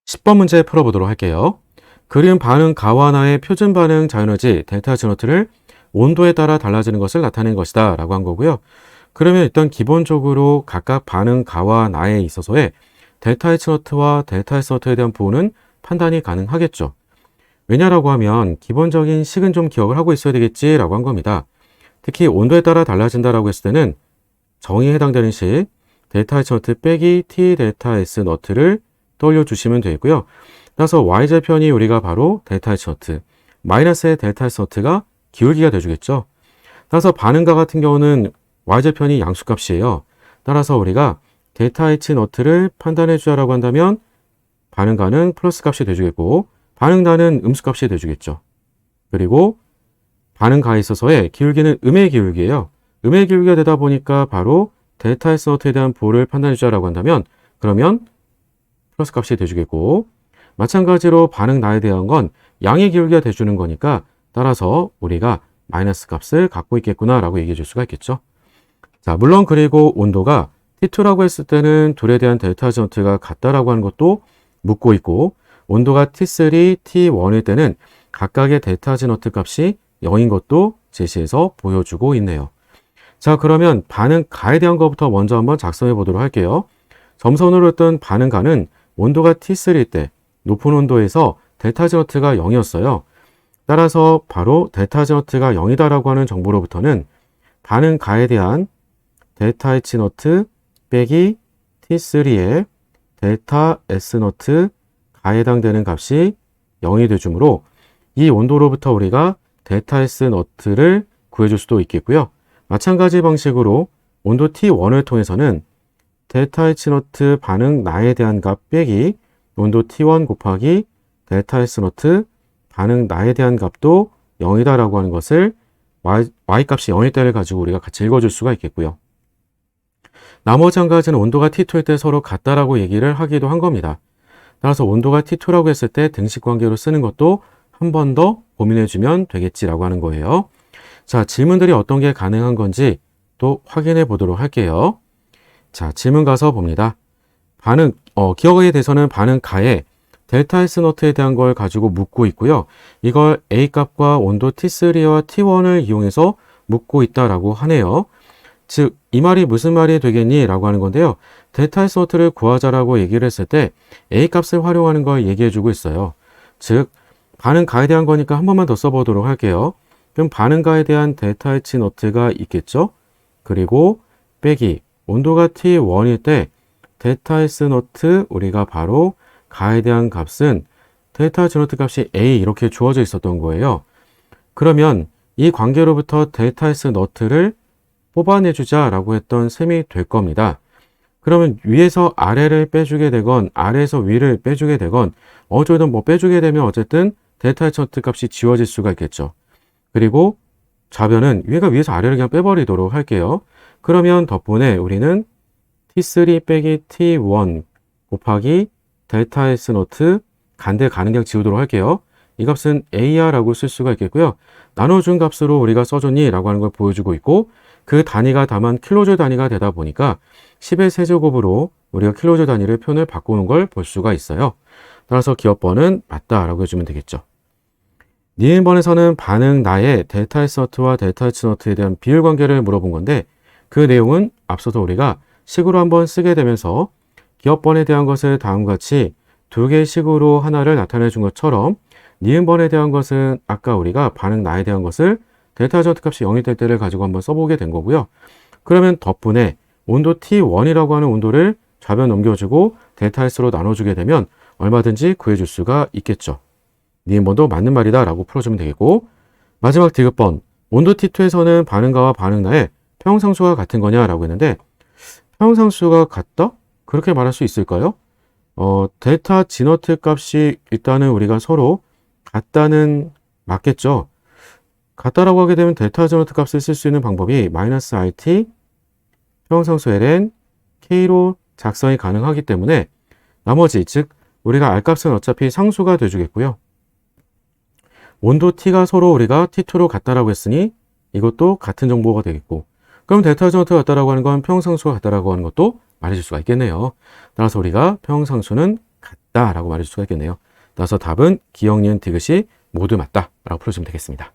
10번 문제 풀어보도록 할게요. 그림 반응 가와나의 표준 반응 자유너지 델타 H노트를 온도에 따라 달라지는 것을 나타낸 것이다 라고 한 거고요. 그러면 일단 기본적으로 각각 반응 가와 나에 있어서의 델타 H노트와 델타 S노트에 대한 부호는 판단이 가능하겠죠. 왜냐라고 하면 기본적인 식은 좀 기억을 하고 있어야 되겠지 라고 한 겁니다. 특히 온도에 따라 달라진다라고 했을 때는 정의에 해당되는 식 델타 H노트 빼기 T 델타 S노트를 떠올려 주시면 되고요. 따라서 y절편이 우리가 바로 델타 H노트, 마이너스의 델타 S노트가 기울기가 돼주겠죠. 따라서 반응가 같은 경우는 y절편이 양수값이에요. 따라서 우리가 델타 H노트를 판단해 주자라고 한다면 반응가는 플러스 값이 돼주겠고 반응가는 음수값이 돼주겠죠. 그리고 반응가에 있어서의 기울기는 음의 기울기예요. 음의 기울기가 되다 보니까 바로 델타 S노트에 대한 부호를 판단해 주자라고 한다면 그러면 플러스 값이 돼주겠고 마찬가지로 반응 나에 대한 건 양의 기울기가 돼주는 거니까 따라서 우리가 마이너스 값을 갖고 있겠구나 라고 얘기해 줄 수가 있겠죠. 자, 물론 그리고 온도가 T2라고 했을 때는 둘에 대한 델타 H노트가 같다라고 하는 것도 묻고 있고 온도가 T3, T1일 때는 각각의 델타 H노트 값이 0인 것도 제시해서 보여주고 있네요. 자, 그러면 반응가에 대한 것부터 먼저 한번 작성해 보도록 할게요. 점선으로 했던 반응가는 온도가 T3일 때 높은 온도에서 델타 H노트가 0이었어요. 따라서 바로 델타 H노트가 0이다라고 하는 정보로부터는 반응가에 대한 델타 H노트 빼기 T3의 델타 S노트 가에 해당되는 값이 0이 되주므로 이 온도로부터 우리가 델타 S노트를 구해줄 수도 있겠고요. 마찬가지 방식으로 온도 T1을 통해서는 델타 H노트 반응 나에 대한 값 빼기 온도 T1 곱하기 델타 S노트 반응 나에 대한 값도 0이다라고 하는 것을 y값이 0일 때를 가지고 우리가 같이 읽어줄 수가 있겠고요. 나머지 한 가지는 온도가 T2일 때 서로 같다라고 얘기를 하기도 한 겁니다. 따라서 온도가 T2라고 했을 때 등식 관계로 쓰는 것도 한 번 더 고민해주면 되겠지라고 하는 거예요. 자, 질문들이 어떤 게 가능한 건지 또 확인해 보도록 할게요. 자, 질문 가서 봅니다. 기억에 대해서는 반응가에 델타 S노트에 대한 걸 가지고 묻고 있고요. 이걸 A값과 온도 T3와 T1을 이용해서 묻고 있다라고 하네요. 즉, 이 말이 무슨 말이 되겠니? 라고 하는 건데요. 델타 S노트를 구하자라고 얘기를 했을 때 A값을 활용하는 걸 얘기해 주고 있어요. 즉, 반응가에 대한 거니까 한 번만 더 써보도록 할게요. 그럼 반응가에 대한 델타 H노트가 있겠죠? 그리고 빼기 온도가 T1일 때 델타 S노트 우리가 바로 가에 대한 값은 델타 H노트 값이 A 이렇게 주어져 있었던 거예요. 그러면 이 관계로부터 델타 S노트를 뽑아내주자 라고 했던 셈이 될 겁니다. 그러면 위에서 아래를 빼주게 되건 아래에서 위를 빼주게 되건 어쩌든 뭐 빼주게 되면 어쨌든 델타 H노트 값이 지워질 수가 있겠죠. 그리고 좌변은 위가 위에서 아래를 그냥 빼버리도록 할게요. 그러면 덕분에 우리는 T3 빼기 T1 곱하기 델타 S노트 간대 가는 양 지우도록 할게요. 이 값은 AR라고 쓸 수가 있겠고요. 나눠준 값으로 우리가 써줬니? 라고 하는 걸 보여주고 있고 그 단위가 다만 킬로줄 단위가 되다 보니까 10의 세제곱으로 우리가 킬로줄 단위를 표현을 바꾸는 걸 볼 수가 있어요. 따라서 기억번은 맞다라고 해주면 되겠죠. 니은번에서는 반응 나의 델타 S노트와 델타 H노트에 대한 비율 관계를 물어본 건데 그 내용은 앞서서 우리가 식으로 한번 쓰게 되면서 기억번에 대한 것을 다음과 같이 두 개의 식으로 하나를 나타내 준 것처럼 니은번에 대한 것은 아까 우리가 반응 나에 대한 것을 델타 H노트 값이 0이 될 때를 가지고 한번 써보게 된 거고요. 그러면 덕분에 온도 T1이라고 하는 온도를 좌변 넘겨주고 델타 S로 나눠주게 되면 얼마든지 구해줄 수가 있겠죠. 니은번도 맞는 말이다 라고 풀어주면 되겠고 마지막 디귿번 온도 T2에서는 반응가와 반응나의 평형상수가 같은 거냐 라고 했는데 평형상수가 같다? 그렇게 말할 수 있을까요? 델타 G노트 값이 일단은 우리가 서로 같다는 맞겠죠. 같다라고 하게 되면 델타 G노트 값을 쓸 수 있는 방법이 마이너스 RT 평형상수 ln K로 작성이 가능하기 때문에 나머지 즉 우리가 R값은 어차피 상수가 돼주겠고요. 온도 T가 서로 우리가 T2로 같다라고 했으니 이것도 같은 정보가 되겠고 그럼 델타 G노트가 같다라고 하는 건 평형상수가 같다라고 하는 것도 말해줄 수가 있겠네요. 따라서 우리가 평형상수는 같다. 있다라고 말해줄 수가 있겠네요. 따라서 답은 기역, 니은, 디귿이 모두 맞다라고 풀어주면 되겠습니다.